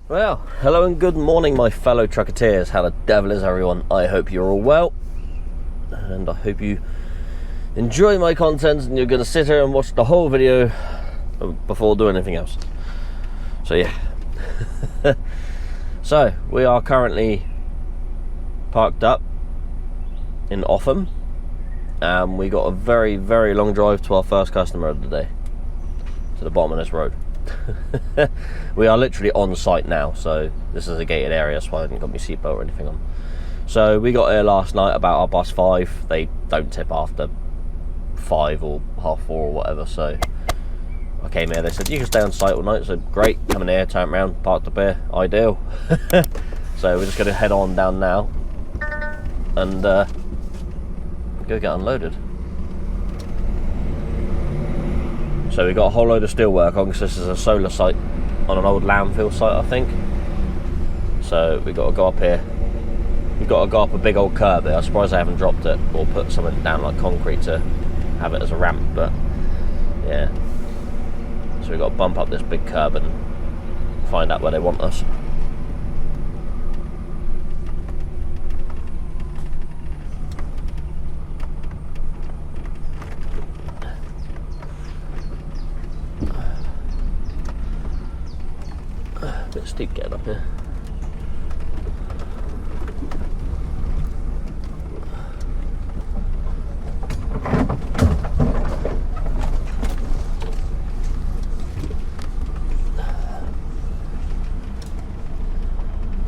Well, hello and good morning, my fellow trucketeers. How the devil is everyone? I hope you're all well, and I hope you enjoy my content and you're going to sit here and watch the whole video before doing anything else. So yeah. So we are currently parked up in Wharf, and we got a very, very long drive to our first customer of the day, to the bottom of this road. We are literally on site now, so this is a gated area, so I haven't got my seatbelt or anything on. So we got here last night about 5:30. They don't tip after 5 or 4:30 or whatever, so I came here. They said you can stay on site all night, so great. Coming here, turn around, parked up here, ideal. So we're just going to head on down now and go get unloaded. So we got a whole load of steel work on, because this is a solar site on an old landfill site, I think. So we got to go up here. We've got to go up a big old curb here. I'm surprised I haven't dropped it or put something down like concrete to have it as a ramp, but yeah. So we've got to bump up this big curb and find out where they want us. Bit steep getting up here.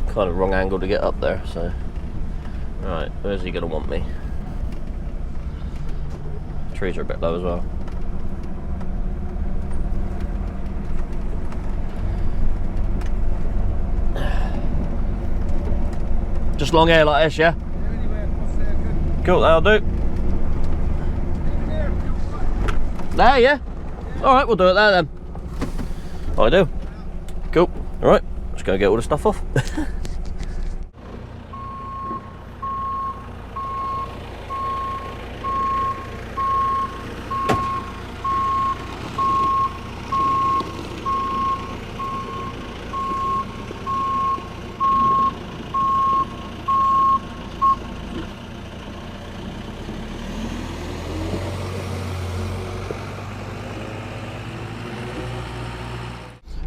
Kind of wrong angle to get up there, so right, where's he gonna want me? Trees are a bit low as well. Just long hair like this, yeah? Cool, that'll do. There, yeah? Alright, we'll do it there then. I do. Cool. Alright, let's go get all the stuff off.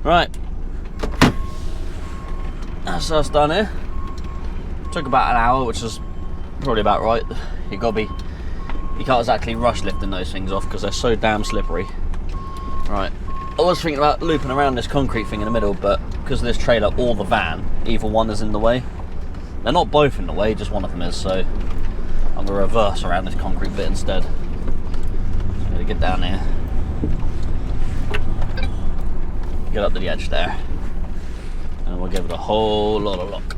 Right, that's us done here. Took about an hour, which is probably about right. You can't exactly rush lifting those things off because they're so damn slippery. Right, I was thinking about looping around this concrete thing in the middle, but because of this trailer or the van, either one is in the way. They're not both in the way, just one of them is, so I'm gonna reverse around this concrete bit instead. So I'm gonna get down here. Get up to the edge there, and we'll give it a whole lot of look.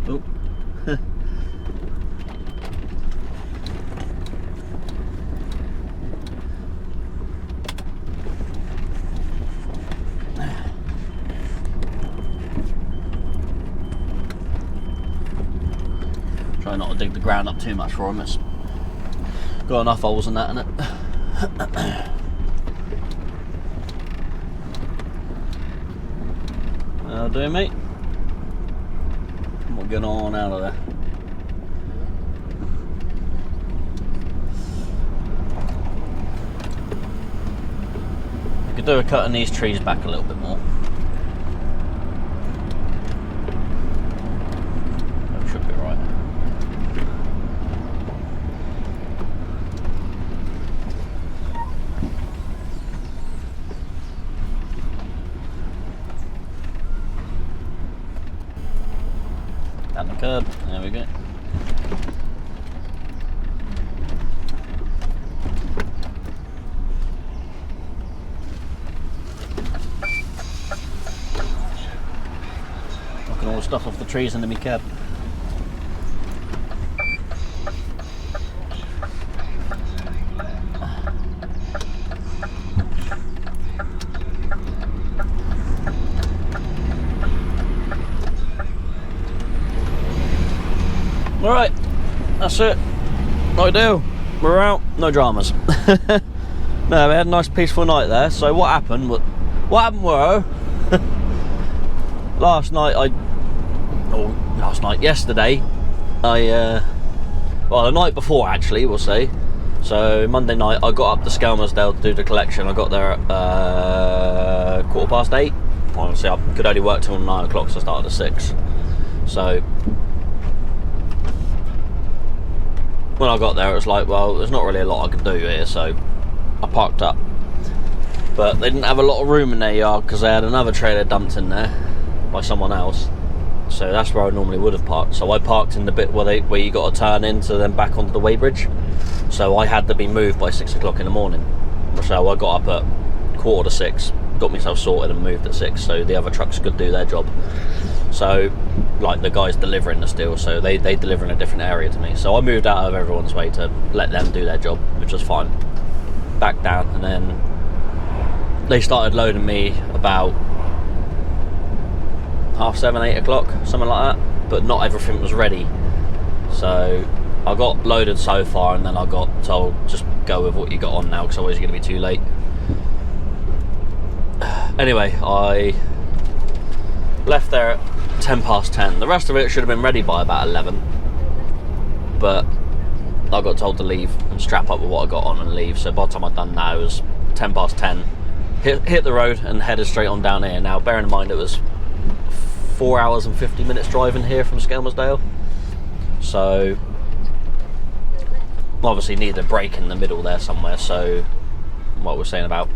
Oh. Try not to dig the ground up too much for them. It's got enough holes in that, in it. That'll do, mate. We'll get on out of there. You could do a cutting these trees back a little bit more. That should be right. Down the curb, there we go. Knocking all the stuff off the trees into my cab. Alright, that's it. No deal. We're out. No dramas. No, we had a nice peaceful night there. So what happened were yesterday, well, the night before actually, we'll say. So Monday night I got up to Skelmersdale to do the collection. I got there at 8:15. Honestly, I could only work till 9 o'clock, so I started at 6. So when I got there, it was like, well, there's not really a lot I could do here, so I parked up. But they didn't have a lot of room in their yard because they had another trailer dumped in there by someone else. So that's where I normally would have parked. So I parked in the bit where you got to turn into then back onto the weighbridge. So I had to be moved by 6 o'clock in the morning. So I got up at 5:45, got myself sorted and moved at 6, so the other trucks could do their job. So, like, the guys delivering the steel, so they deliver in a different area to me. So I moved out of everyone's way to let them do their job, which was fine. Back down, and then they started loading me about 7:30, 8 o'clock, something like that. But not everything was ready. So I got loaded so far, and then I got told just go with what you got on now, because otherwise you're going to be too late. Anyway, I left there at 10:10. The rest of it should have been ready by about 11, but I got told to leave and strap up with what I got on and leave. So by the time I'd done that, it was 10:10. Hit the road and headed straight on down here. Now, bearing in mind it was 4 hours and 50 minutes driving here from Skelmersdale, so obviously needed a break in the middle there somewhere. So what we're saying, about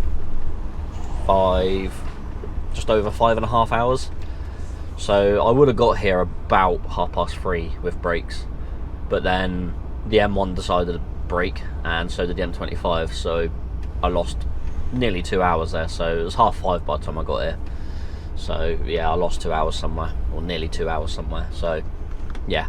just over 5.5 hours. So I would have got here about 3:30 with brakes, but then the M1 decided to brake, and so did the M25, so I lost nearly 2 hours there. So it was 5:30 by the time I got here. So yeah, I lost 2 hours somewhere, or nearly 2 hours somewhere. So yeah.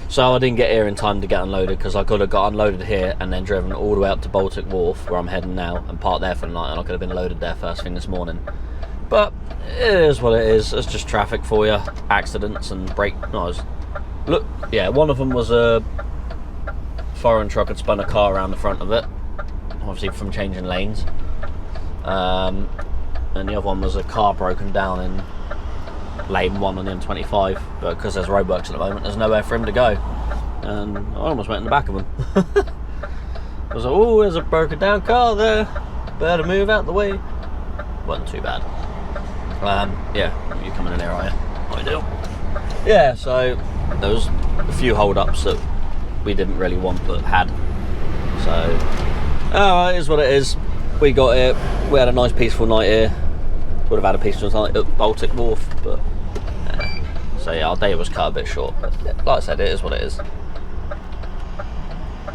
So I didn't get here in time to get unloaded, because I could have got unloaded here and then driven all the way up to Baltic Wharf, where I'm heading now, and parked there for the night, and I could have been loaded there first thing this morning. But it is what it is. It's just traffic for you. Accidents and look, yeah, one of them was a foreign truck had spun a car around the front of it, obviously from changing lanes. And the other one was a car broken down in lane 1 on the M25, but because there's roadworks at the moment, there's nowhere for him to go, and I almost went in the back of him. I was like, oh, there's a broken down car there, better move out the way. Wasn't too bad. Yeah, you coming in here, are you? I do. Yeah, so there was a few hold-ups that we didn't really want but had. So, it is what it is. We got here, we had a nice peaceful night here. Would have had a peaceful night at Baltic Wharf, but so yeah, our day was cut a bit short. But like I said, it is what it is.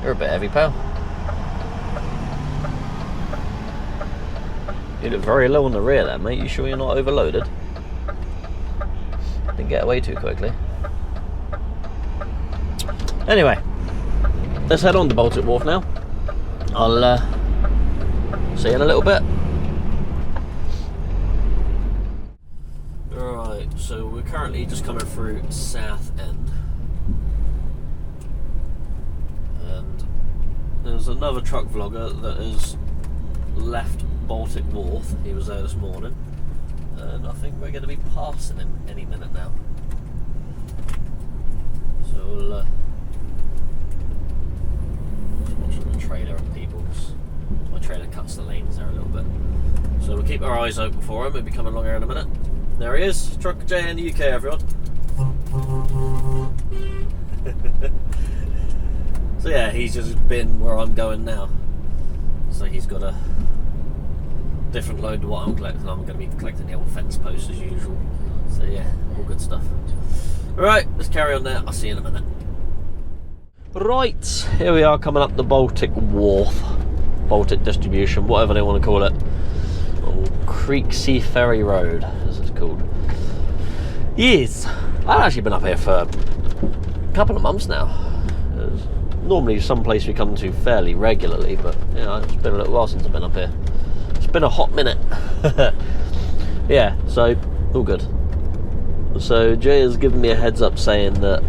You're a bit heavy, pal. You look very low on the rear there, mate. You sure you're not overloaded? Didn't get away too quickly. Anyway, let's head on to Baltic Wharf now. I'll see you in a little bit. Alright, so we're currently just coming through South End. And there's another truck vlogger that has left Baltic Wharf. He was there this morning, and I think we're going to be passing him any minute now. So we'll just watching the trailer and people, because my trailer cuts the lanes there a little bit. So we'll keep our eyes open for him. He'll be coming along here in a minute. There he is, Truck J in the UK, everyone. So yeah, he's just been where I'm going now. So he's got a different load to what I'm collecting. I'm going to be collecting the old fence posts as usual. So yeah, all good stuff. Alright, let's carry on there. I'll see you in a minute. Right, here we are coming up the Baltic Wharf. Baltic Distribution, whatever they want to call it. Or Creeksea Ferry Road, as it's called. Yes, I've actually been up here for a couple of months now. It's normally some place we come to fairly regularly, but you know, it's been a little while since I've been up here. It's been a hot minute. Yeah, so all good. So Jay has given me a heads up saying that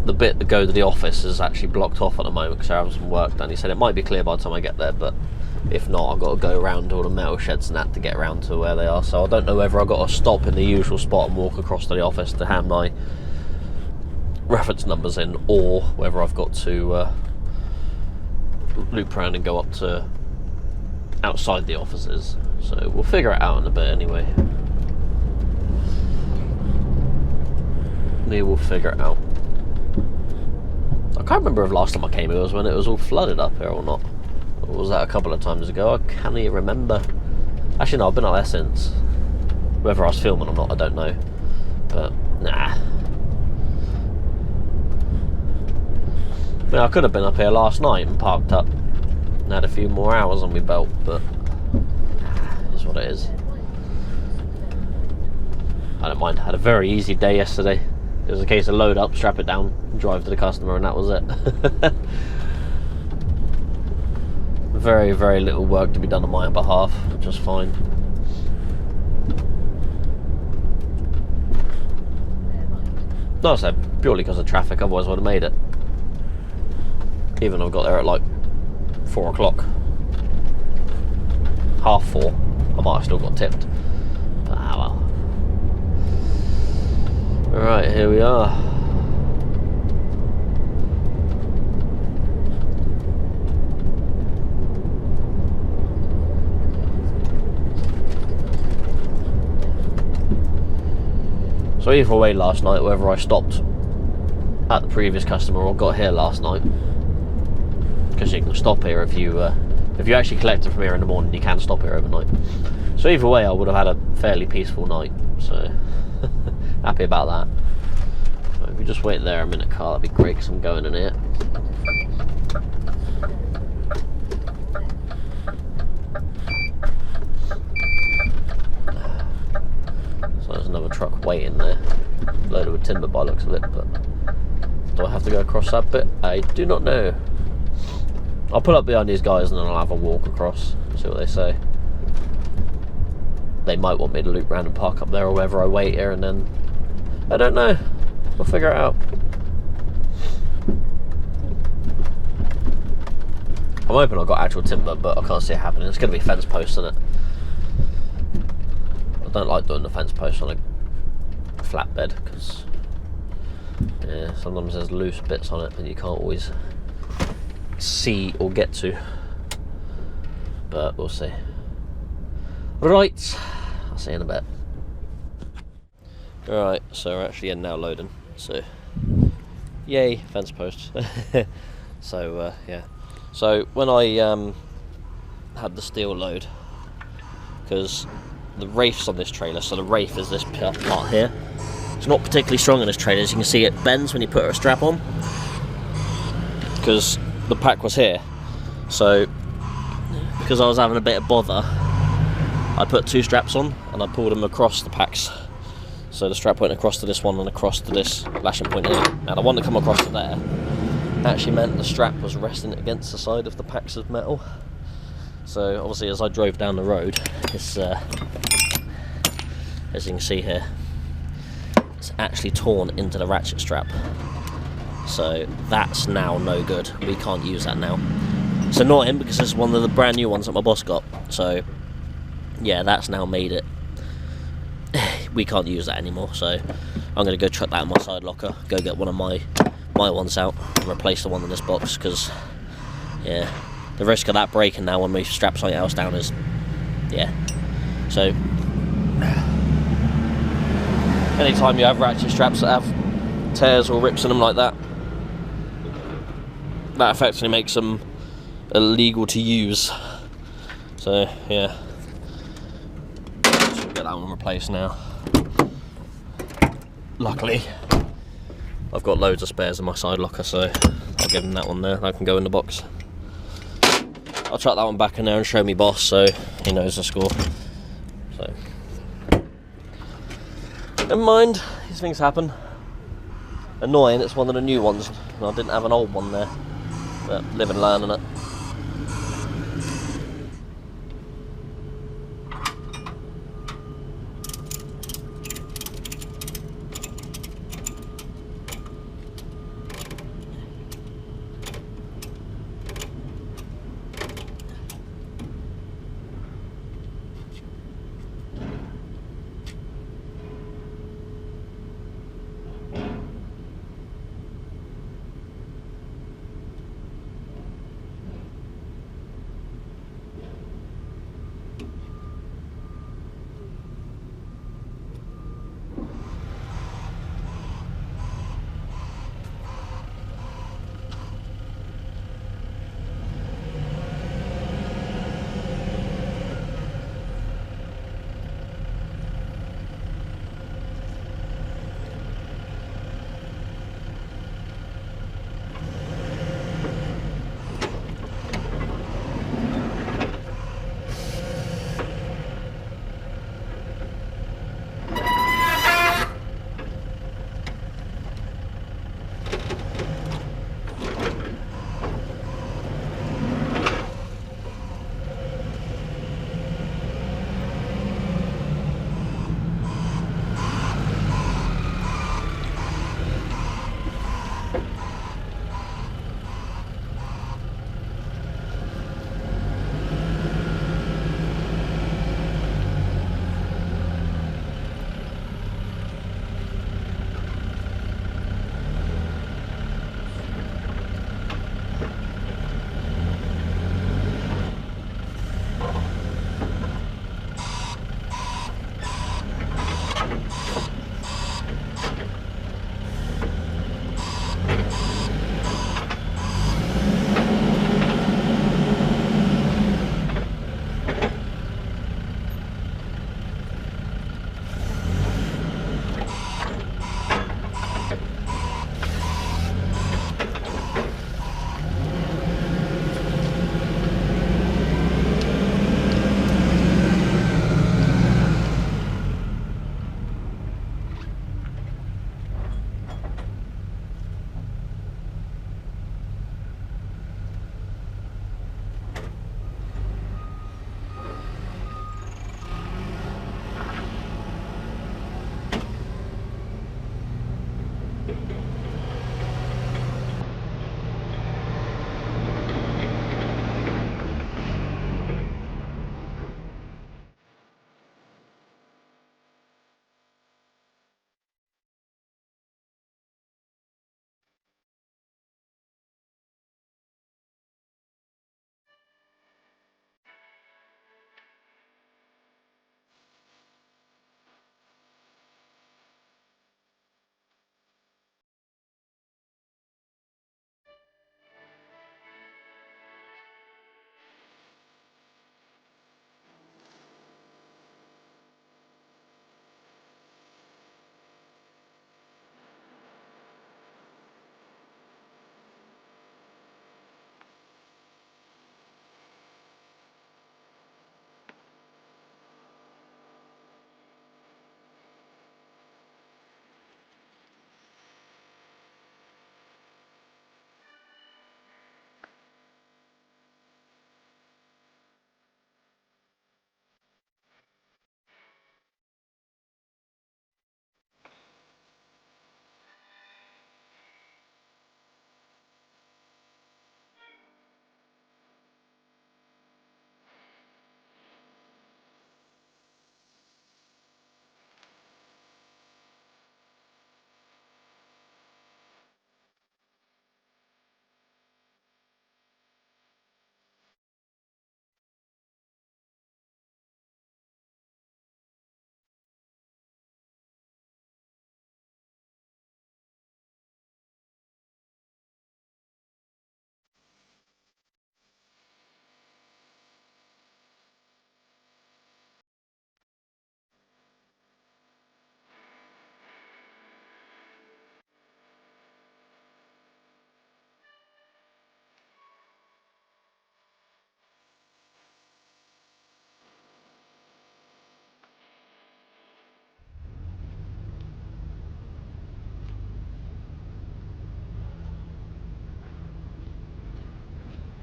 the bit that go to the office is actually blocked off at the moment because they're having some work done. He said it might be clear by the time I get there, but if not, I've got to go around all the metal sheds and that to get around to where they are. So I don't know whether I've got to stop in the usual spot and walk across to the office to hand my reference numbers in, or whether I've got to loop around and go up to outside the offices. So we'll figure it out in a bit anyway. We will figure it out. I can't remember if last time I came here was when it was all flooded up here or not. Or was that a couple of times ago? I can't even remember. Actually no, I've been up there since. Whether I was filming or not, I don't know. But nah. I mean, I could have been up here last night and parked up and had a few more hours on my belt, but it's what it is. I don't mind. I had a very easy day yesterday. It was a case of load up, strap it down, drive to the customer, and that was it. Very, very little work to be done on my behalf, which is fine. No, I said purely because of traffic, otherwise I would have made it. Even though I got there at like 4 o'clock. 4:30. I might have still got tipped. But ah well. Alright, here we are. So either way last night, whether I stopped at the previous customer or got here last night, because you can stop here if you actually collect it from here in the morning, you can stop here overnight. So either way I would have had a fairly peaceful night, so happy about that. So if you just wait there a minute, Carl, that'd be great because I'm going in here. So there's another truck waiting there, loaded with timber by the looks of it, but do I have to go across that bit? I do not know. I'll pull up behind these guys and then I'll have a walk across, see what they say. They might want me to loop around and park up there, or whether I wait here and then... I don't know. We'll figure it out. I'm hoping I've got actual timber, but I can't see it happening. It's going to be fence posts, isn't it? I don't like doing the fence posts on a flatbed, because yeah, sometimes there's loose bits on it and you can't always see or get to, but we'll see. Right, I'll see you in a bit. Alright, so we're actually in now loading, so yay, fence post. So yeah, so when I had the steel load, because the rafe's on this trailer, so the rafe is this part here. It's not particularly strong in this trailer, as you can see it bends when you put a strap on, because the pack was here. So because I was having a bit of bother, I put 2 straps on and I pulled them across the packs. So the strap went across to this one and across to this lashing point here. Now the one that come across to there actually meant the strap was resting against the side of the packs of metal. So obviously as I drove down the road, it's as you can see here, it's actually torn into the ratchet strap. So that's now no good. We can't use that now. It's annoying because it's one of the brand new ones that my boss got. So yeah, that's now made it. We can't use that anymore. So I'm going to go chuck that in my side locker, go get one of my ones out and replace the one in this box, because yeah, the risk of that breaking now when we strap something else down is, yeah. So anytime you have ratchet straps that have tears or rips in them like that, that effectively makes them illegal to use. So yeah, should get that one replaced now. Luckily I've got loads of spares in my side locker, so I'll give him that one there. That can go in the box. I'll chuck that one back in there and show me boss, so he knows the score. So never mind, these things happen. Annoying, it's one of the new ones and I didn't have an old one there, but live and learn, innit?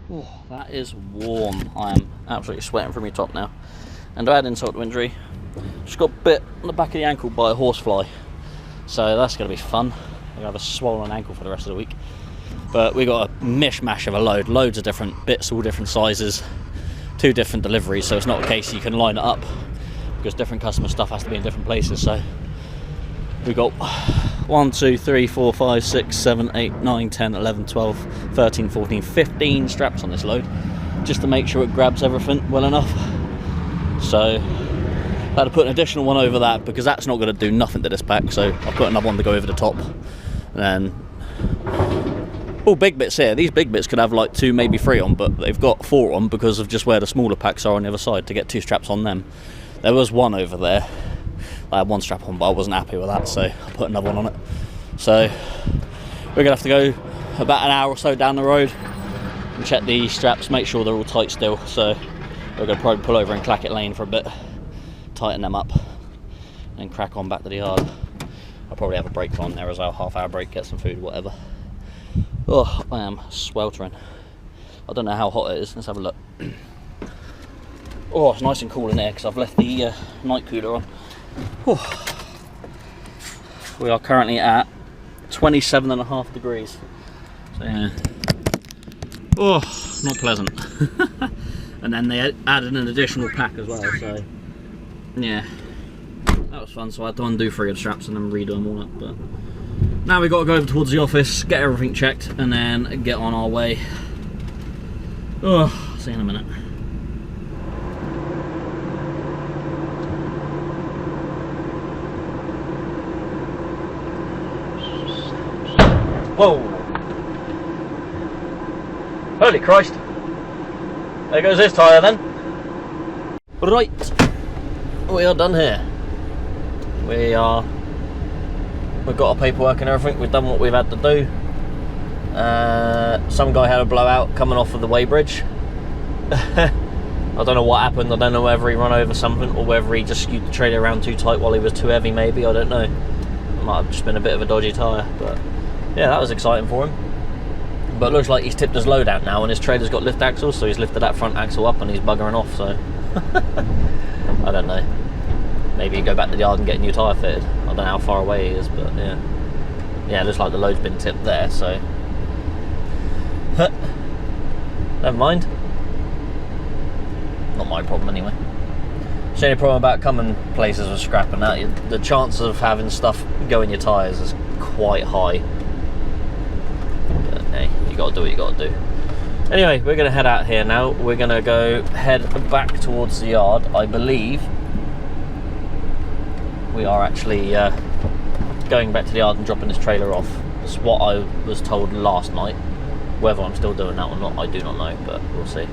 Oh, that is warm. I am absolutely sweating from your top now. And I had insult to injury. Just got bit on the back of the ankle by a horsefly. So that's going to be fun. I'm going to have a swollen ankle for the rest of the week. But we got a mishmash of a load. Loads of different bits, all different sizes. 2 different deliveries, so it's not a case you can line it up. Because different customer stuff has to be in different places. So we got 1, 2, 3, 4, 5, 6, 7, 8, 9, 10, 11, 12, 13, 14, 15 straps on this load, just to make sure it grabs everything well enough. So I had to put an additional one over that because that's not going to do nothing to this pack, so I put another one to go over the top. And then all big bits here, these big bits could have like 2, maybe 3 on, but they've got 4 on because of just where the smaller packs are on the other side to get 2 straps on them. There was one over there, I had 1 strap on, but I wasn't happy with that, so I put another one on it. So we're gonna have to go about an hour or so down the road and check the straps, make sure they're all tight still. So we're gonna probably pull over in Clackett Lane for a bit, tighten them up, and crack on back to the yard. I'll probably have a break on there as well, half-hour break, get some food, whatever. Oh, I am sweltering. I don't know how hot it is. Let's have a look. Oh, it's nice and cool in there because I've left the night cooler on. Whew. We are currently at 27.5 degrees. So yeah. Oh, not pleasant. And then they added an additional pack as well, so yeah. That was fun, so I had to undo 3 of the straps and then redo them all up. But now we've got to go over towards the office, get everything checked, and then get on our way. Oh, see you in a minute. Whoa! Holy Christ! There goes this tyre then. Right, we are done here. We've got our paperwork and everything. We've done what we've had to do. Some guy had a blowout coming off of the weighbridge. I don't know what happened. I don't know whether he ran over something or whether he just skewed the trailer around too tight while he was too heavy. Maybe, I don't know. It might have just been a bit of a dodgy tyre, but yeah, that was exciting for him. But it looks like he's tipped his load out now and his trailer's got lift axles, so he's lifted that front axle up and he's buggering off, so I don't know. Maybe go back to the yard and get a new tyre fitted. I don't know how far away he is, but yeah. Yeah, it looks like the load's been tipped there, so never mind. Not my problem anyway. It's the only problem about coming places with scrap and that, the chances of having stuff go in your tyres is quite high. But hey, you gotta do what you gotta do. Anyway, we're gonna head out here now. We're gonna go head back towards the yard. I believe we are actually going back to the yard and dropping this trailer off. That's what I was told last night. Whether I'm still doing that or not, I do not know, but we'll see.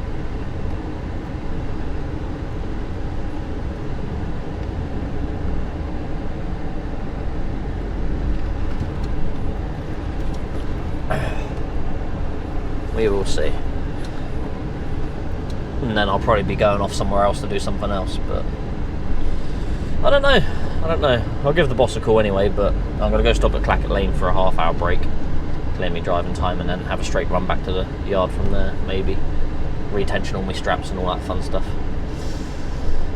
We will see. And then I'll probably be going off somewhere else to do something else, but I don't know. I don't know. I'll give the boss a call anyway, but I'm going to go stop at Clackett Lane for a half-hour break, clear me driving time, and then have a straight run back to the yard from there, maybe. Retension all my straps and all that fun stuff.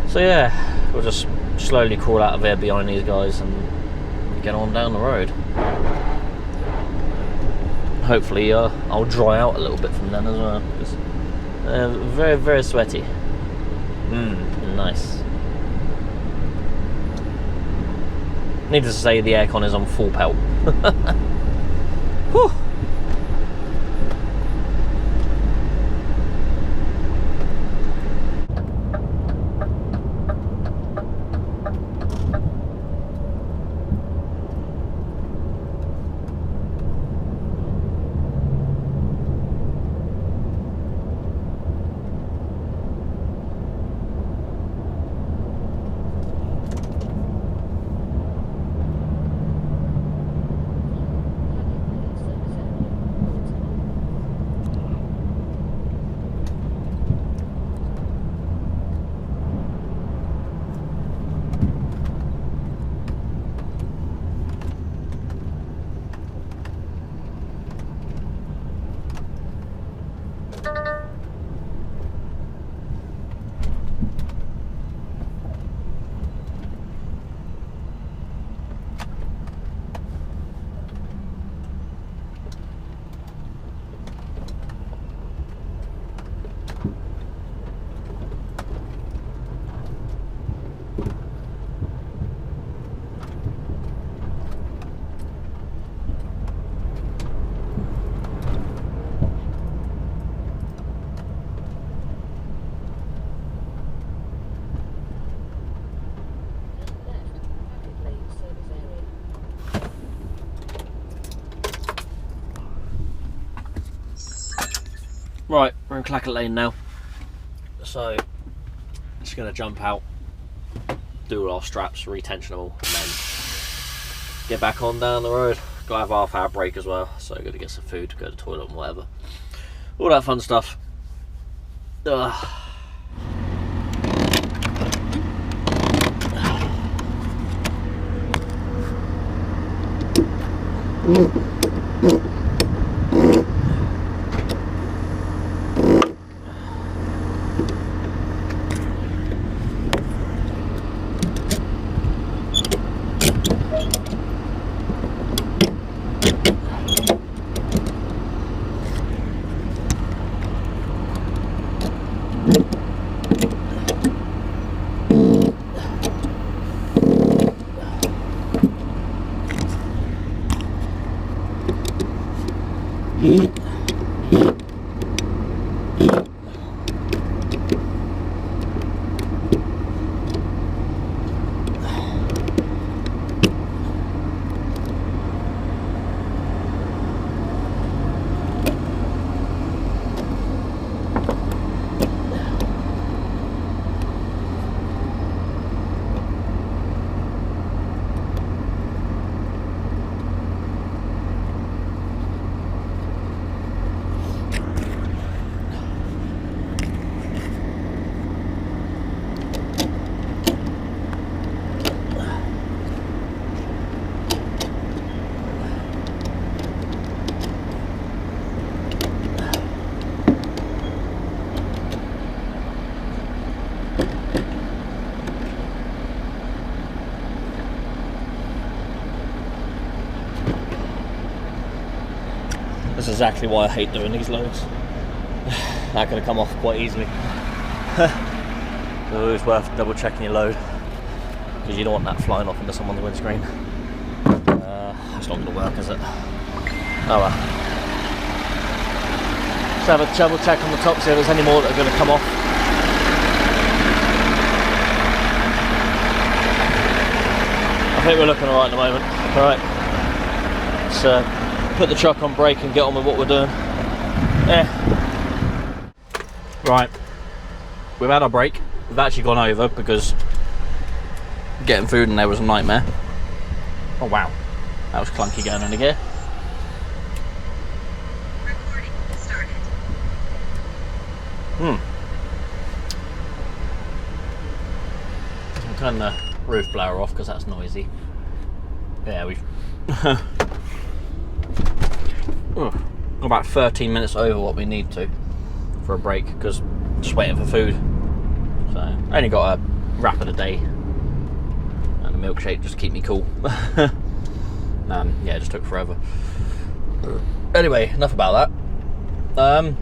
So yeah, we'll just slowly crawl out of there behind these guys and get on down the road. Hopefully I'll dry out a little bit from then as well. It's very, very sweaty. Nice. Needless to say, the aircon is on full pelt. Whew. Right, we're in Clacker Lane now. So, just going to jump out, do all our straps, retension them all, and then get back on down the road. Got to have a half-hour break as well, so I'm going to get some food, go to the toilet and whatever. All that fun stuff. Ugh. That's exactly why I hate doing these loads. They're going to come off quite easily. It's always worth double checking your load, because you don't want that flying off into someone's windscreen. It's not going to work, is it? Oh well. Let's have a double check on the top, see if there's any more that are going to come off. I think we're looking alright at the moment. Alright. Let's put the truck on brake and get on with what we're doing. Yeah. Right. We've had our break. We've actually gone over because getting food in there was a nightmare. Oh wow. That was clunky going into gear. Recording started. I'll turn the roof blower off because that's noisy. Yeah, we've about 13 minutes over what we need to for a break, because just waiting for food. So I only got a wrap of the day and a milkshake just to keep me cool. Yeah, it just took forever. Anyway, enough about that.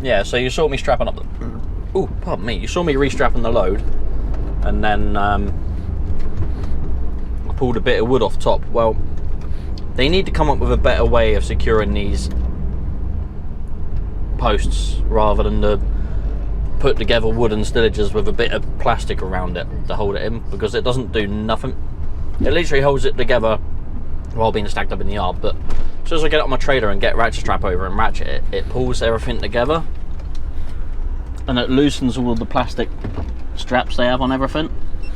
Yeah, so you saw me strapping up the... Oh, pardon me. You saw me restrapping the load, and then I pulled a bit of wood off top. Well, they need to come up with a better way of securing these posts rather than the put together wooden stillages with a bit of plastic around it to hold it in, because it doesn't do nothing. It literally holds it together while being stacked up in the yard, but as soon as I get it on my trailer and get ratchet strap over and ratchet it, it pulls everything together and it loosens all of the plastic straps they have on everything.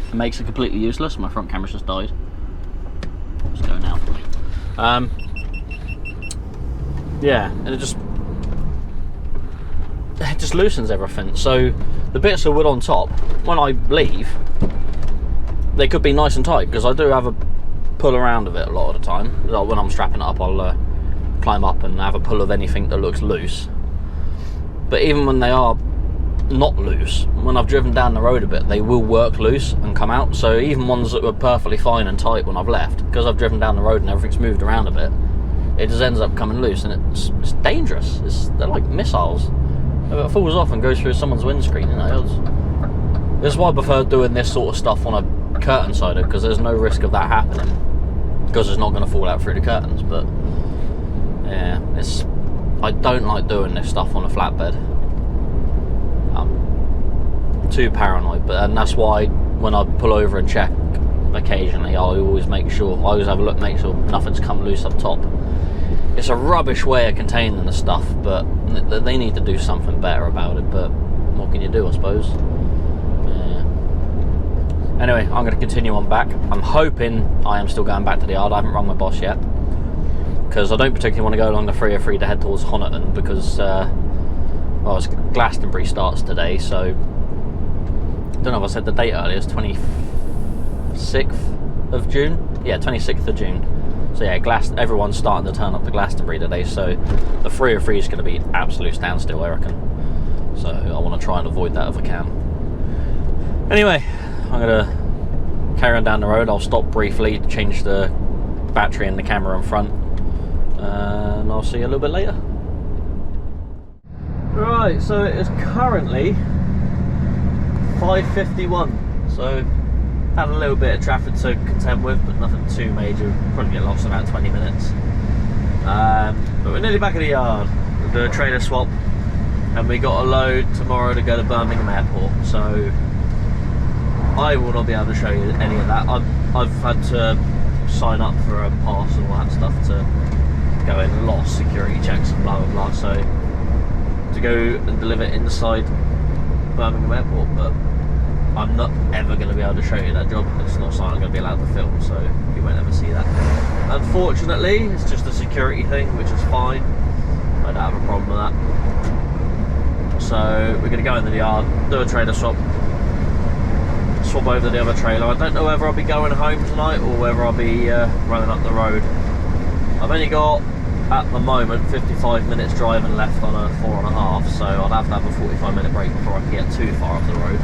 It makes it completely useless. My front camera's just died. It's going out. Yeah, and it just loosens everything. So the bits of wood on top, when I leave, they could be nice and tight, because I do have a pull around of it a lot of the time. Like when I'm strapping it up, I'll climb up and have a pull of anything that looks loose. But even when they are not loose, when I've driven down the road a bit, they will work loose and come out. So even ones that were perfectly fine and tight when I've left, because I've driven down the road and everything's moved around a bit, it just ends up coming loose, and it's dangerous. They're like missiles. If it falls off and goes through someone's windscreen, you know, this is why I prefer doing this sort of stuff on a curtain sider, because there's no risk of that happening, because it's not going to fall out through the curtains. But yeah, I don't like doing this stuff on a flatbed. I'm too paranoid, and that's why when I pull over and check occasionally, I always have a look, make sure nothing's come loose up top. it's a rubbish way of containing the stuff, but they need to do something better about it. But what can you do, I suppose? Yeah. Anyway, I'm going to continue on back. I'm hoping I am still going back to the yard. I haven't rung my boss yet, because I don't particularly want to go along the 303 to head towards Honiton, because well, it's Glastonbury starts today, so I don't know if I said the date earlier. It's 26th of June. Yeah, 26th of June. So yeah, everyone's starting to turn up to Glastonbury today, so the 303 is going to be absolute standstill, I reckon. So I want to try and avoid that if I can. Anyway, I'm going to carry on down the road. I'll stop briefly to change the battery in the camera in front, and I'll see you a little bit later. Right, so it is currently 5:51, so had a little bit of traffic to contend with, but nothing too major. Probably get lost about 20 minutes. But we're nearly back at the yard. We'll do a trailer swap, and we got a load tomorrow to go to Birmingham Airport. So I will not be able to show you any of that. I've had to sign up for a pass and all that stuff to go in, a lot of security checks and blah blah blah. So to go and deliver inside Birmingham Airport, but I'm not ever going to be able to show you that job. It's not something I'm going to be allowed to film, so you won't ever see that. Unfortunately, it's just a security thing, which is fine. I don't have a problem with that. So we're going to go into the yard, do a trailer swap over the other trailer. I don't know whether I'll be going home tonight or whether I'll be running up the road. I've only got, at the moment, 55 minutes driving left on a 4.5, so I'd have to have a 45-minute break before I can get too far up the road.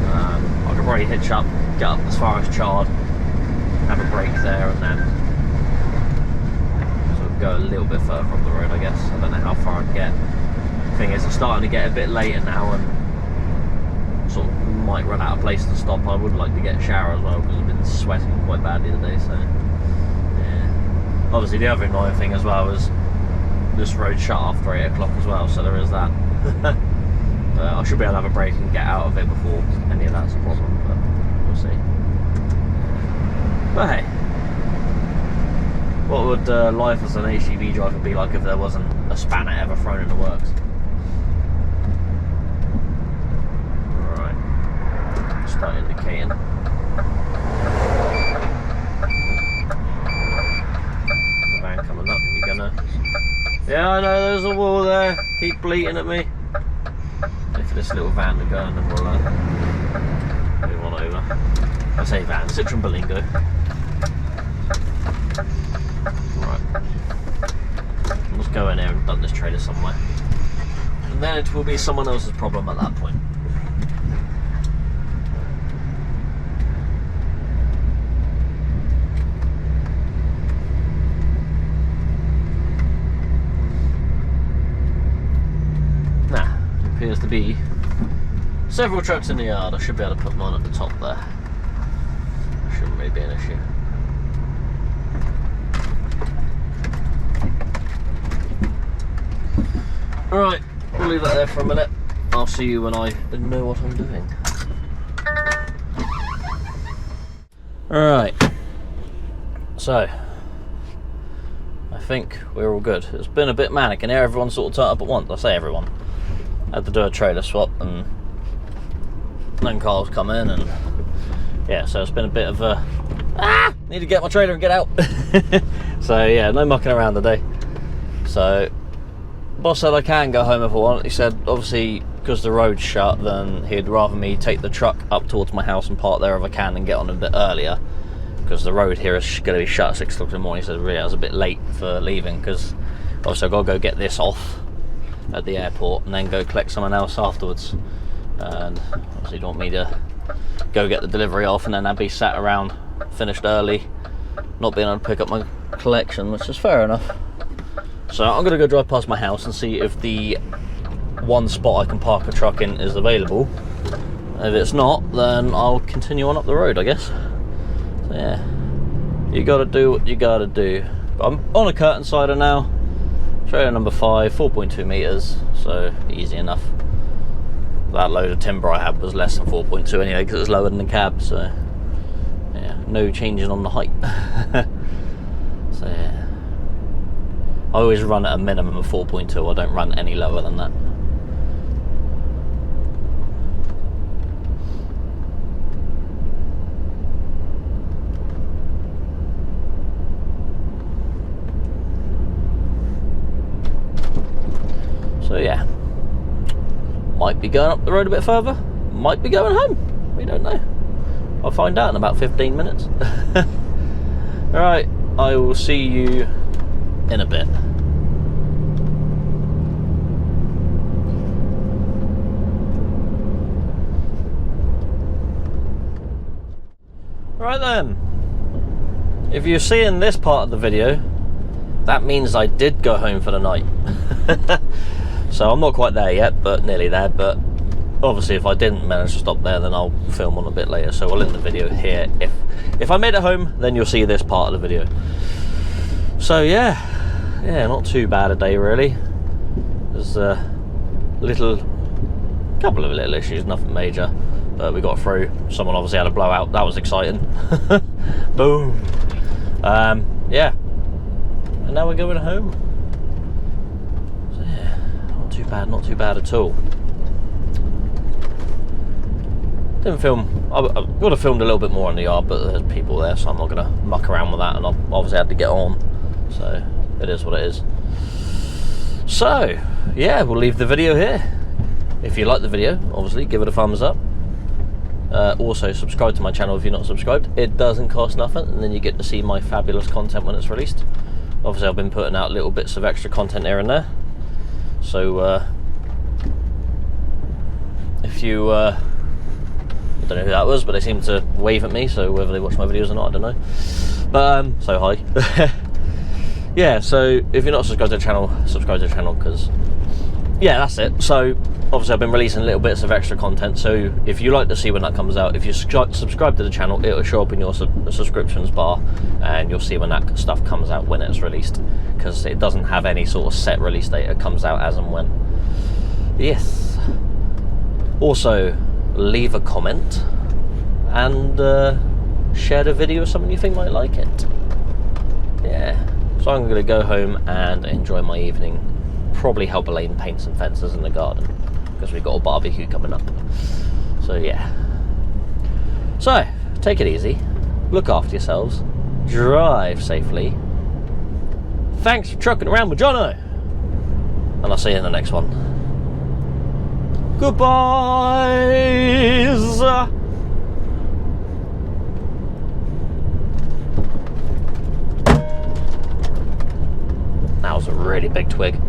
I could probably hitch up, get up as far as Chard, have a break there, and then sort of go a little bit further up the road, I guess. I don't know how far I'd get. The thing is, it's starting to get a bit later now, and sort of might run out of place to stop. I would like to get a shower as well, because I've been sweating quite badly today, so yeah. Obviously the other annoying thing as well is this road shut after 8 o'clock as well, so there is that. I should be able to have a break and get out of it before any of that's a problem, but we'll see. But hey, what would life as an HGV driver be like if there wasn't a spanner ever thrown in the works? Right, start indicating. The van coming up, you're gonna... Yeah, I know, there's a wall there, keep bleating at me. For this little van to go, and then we'll move on over. I say van, Citroen Berlingo. Right, let's go in there and dump this trailer somewhere, and then it will be someone else's problem at that point. Appears to be several trucks in the yard. I should be able to put mine at the top there. Shouldn't really be an issue. Alright, we'll leave that there for a minute. I'll see you when I know what I'm doing. Alright, so I think we're all good. It's been a bit manic in here. Everyone sort of turned up at once. I say everyone. Had to do a trailer swap, and then cars come in, and yeah, so it's been a bit of a need to get my trailer and get out. So yeah, no mucking around today. So boss said I can go home if I want. He said obviously because the road's shut, then he'd rather me take the truck up towards my house and park there if I can and get on a bit earlier, because the road here is going to be shut at 6 o'clock in the morning. He said really I was a bit late for leaving, because obviously I've got to go get this off at the airport and then go collect someone else afterwards, and obviously you don't want me to go get the delivery off and then I'd be sat around finished early not being able to pick up my collection, which is fair enough. So I'm going to go drive past my house and see if the one spot I can park a truck in is available. If it's not, then I'll continue on up the road, I guess. So yeah, you gotta do what you gotta do. But I'm on a curtain sider now. Trailer number 5, 4.2 meters, so easy enough. That load of timber I had was less than 4.2 anyway, because it was lower than the cab, so yeah, no changing on the height. So yeah, I always run at a minimum of 4.2. I don't run any lower than that. So yeah, might be going up the road a bit further, might be going home, we don't know. I'll find out in about 15 minutes. Alright, I will see you in a bit. Right then, if you're seeing this part of the video, that means I did go home for the night. So I'm not quite there yet, but nearly there. But obviously if I didn't manage to stop there, then I'll film on a bit later. So I'll end the video here. If I made it home, then you'll see this part of the video. So yeah, not too bad a day really. There's a couple of little issues, nothing major, but we got through. Someone obviously had a blowout, that was exciting. Boom. Yeah, and now we're going home. So yeah, not too bad at all. Didn't film, I would have filmed a little bit more in the yard, but there's people there, so I'm not going to muck around with that, and I obviously had to get on, so it is what it is. So yeah, we'll leave the video here. If you like the video, obviously give it a thumbs up. Also subscribe to my channel if you're not subscribed. It doesn't cost nothing, and then you get to see my fabulous content when it's released. Obviously I've been putting out little bits of extra content here and there, so if you I don't know who that was, but they seem to wave at me, so whether they watch my videos or not, I don't know. But so hi. Yeah, so if you're not subscribed to the channel, subscribe to the channel, because yeah, that's it. So obviously I've been releasing little bits of extra content, so if you like to see when that comes out, if you subscribe to the channel, it'll show up in your subscriptions bar, and you'll see when that stuff comes out, when it's released, because it doesn't have any sort of set release date. It comes out as and when. Yes. Also, leave a comment and share the video with someone you think might like it. Yeah, so I'm going to go home and enjoy my evening, probably help Elaine paint some fences in the garden, because we've got a barbecue coming up. So yeah, so take it easy, look after yourselves, drive safely. Thanks for trucking around with Jono, and I'll see you in the next one. Goodbyes. That was a really big twig.